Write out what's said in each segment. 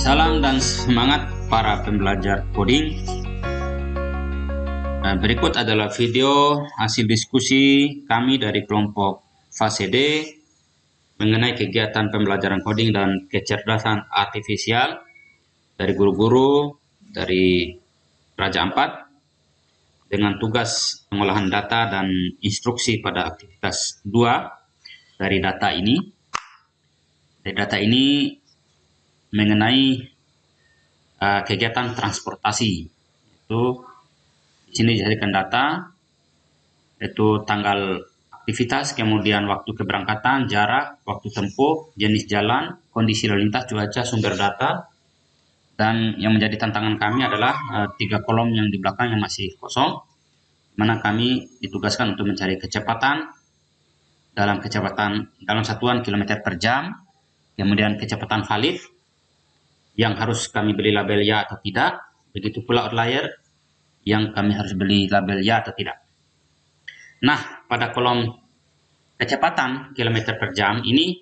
Salam dan semangat para pembelajar coding. Berikut adalah video hasil diskusi kami dari kelompok fase D mengenai kegiatan pembelajaran coding dan kecerdasan artifisial dari guru-guru dari Raja Ampat dengan tugas pengolahan data dan instruksi pada aktivitas 2 dari data ini. Dari data ini mengenai kegiatan transportasi. Itu di sini dijadikan data, yaitu tanggal aktivitas, kemudian waktu keberangkatan, jarak, waktu tempuh, jenis jalan, kondisi lalu lintas, cuaca, sumber data. Dan yang menjadi tantangan kami adalah 3 kolom yang di belakang yang masih kosong, mana kami ditugaskan untuk mencari kecepatan dalam satuan kilometer per jam, kemudian kecepatan valid yang harus kami beri label ya atau tidak, begitu pula outlier yang kami harus beli label ya atau tidak. Nah, pada kolom kecepatan kilometer per jam ini,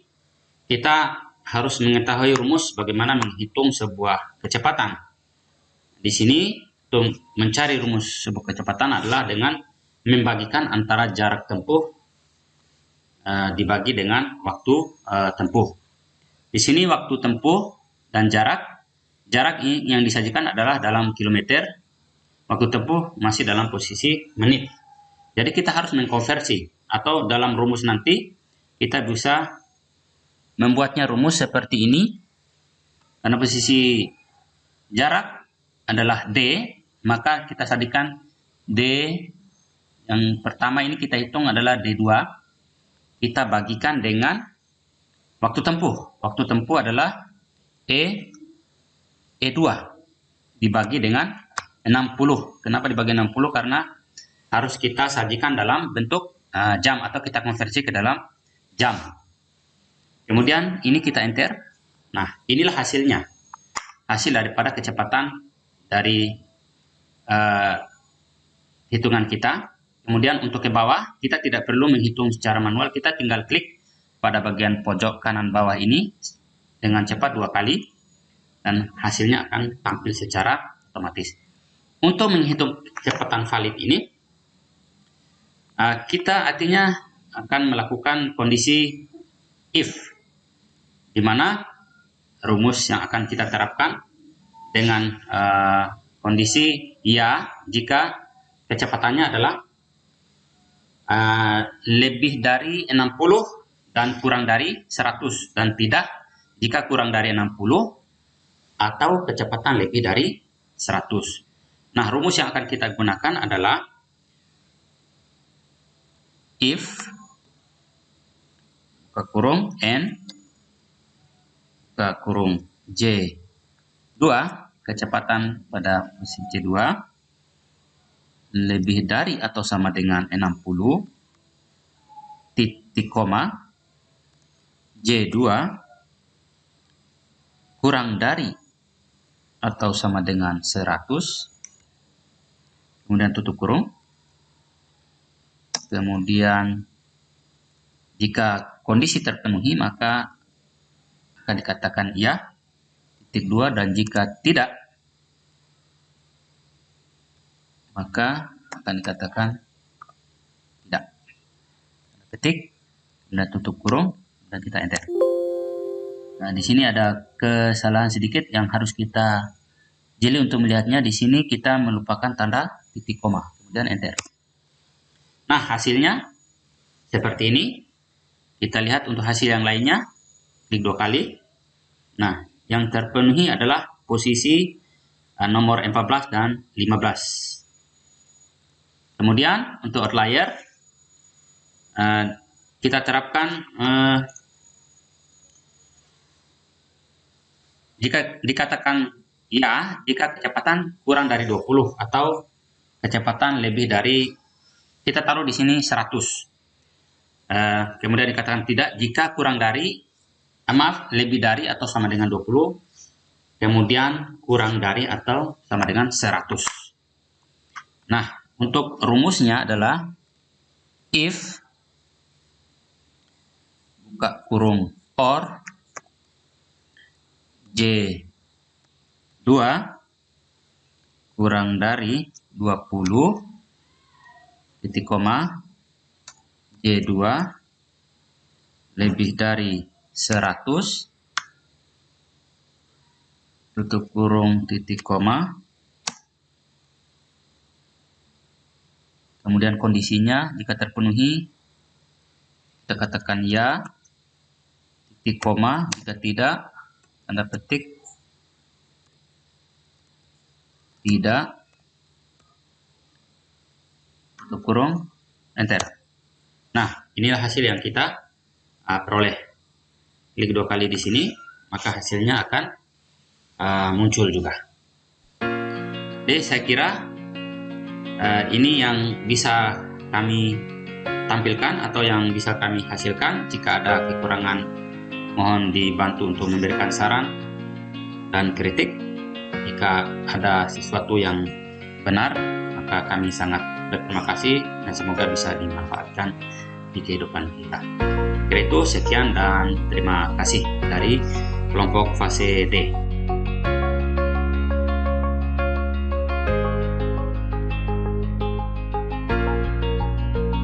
kita harus mengetahui rumus bagaimana menghitung sebuah kecepatan. Di sini, untuk mencari rumus sebuah kecepatan adalah dengan membagikan antara jarak tempuh dibagi dengan waktu tempuh. Di sini waktu tempuh dan jarak yang disajikan adalah dalam kilometer, waktu tempuh masih dalam posisi menit. Jadi kita harus mengkonversi, atau dalam rumus nanti kita bisa membuatnya rumus seperti ini. Karena posisi jarak adalah D, maka kita sadikan D yang pertama ini kita hitung adalah D2. Kita bagikan dengan waktu tempuh. Waktu tempuh adalah E2 dibagi dengan 60. Kenapa dibagi 60? Karena harus kita sajikan dalam bentuk jam, atau kita konversi ke dalam jam. Kemudian ini kita enter. Nah, inilah hasilnya. Hasil daripada kecepatan dari hitungan kita. Kemudian untuk ke bawah, kita tidak perlu menghitung secara manual. Kita tinggal klik pada bagian pojok kanan bawah ini dengan cepat 2 kali. Dan hasilnya akan tampil secara otomatis. Untuk menghitung kecepatan valid ini, kita artinya akan melakukan kondisi if, di mana rumus yang akan kita terapkan dengan kondisi ya jika kecepatannya adalah lebih dari 60 dan kurang dari 100, dan tidak jika kurang dari 60 atau kecepatan lebih dari 100. Nah, rumus yang akan kita gunakan adalah if buka kurung n buka kurung j2, kecepatan pada posisi j2 lebih dari atau sama dengan 60 titik koma j2 kurang dari atau sama dengan 100, kemudian tutup kurung. Kemudian jika kondisi terpenuhi maka akan dikatakan ya, titik 2, dan jika tidak maka akan dikatakan tidak. Ketik, dan tutup kurung, dan kita enter. Nah, di sini ada kesalahan sedikit yang harus kita jeli untuk melihatnya. Di sini kita melupakan tanda titik koma, kemudian enter. Nah, hasilnya seperti ini. Kita lihat untuk hasil yang lainnya, klik 2 kali. Nah, yang terpenuhi adalah posisi nomor 14 dan 15. Kemudian untuk outlier, kita terapkan jika dikatakan ya jika kecepatan kurang dari 20 atau kecepatan lebih dari, kita taruh di sini 100. Kemudian dikatakan tidak jika kurang dari, lebih dari atau sama dengan 20, kemudian kurang dari atau sama dengan 100. Nah, untuk rumusnya adalah if buka kurung or j2 2 kurang dari 20, titik koma, J2 lebih dari 100, tutup kurung, titik koma. Kemudian kondisinya jika terpenuhi, kita katakan ya, titik koma, jika tidak, tanda petik, tidak, tutup kurung, enter. Nah, inilah hasil yang kita peroleh. Klik 2 kali di sini, maka hasilnya akan muncul juga. Jadi saya kira ini yang bisa kami tampilkan atau yang bisa kami hasilkan. Jika ada kekurangan, mohon dibantu untuk memberikan saran dan kritik. Jika ada sesuatu yang benar, maka kami sangat berterima kasih dan semoga bisa dimanfaatkan di kehidupan kita. Kira itu sekian dan terima kasih dari kelompok fase D.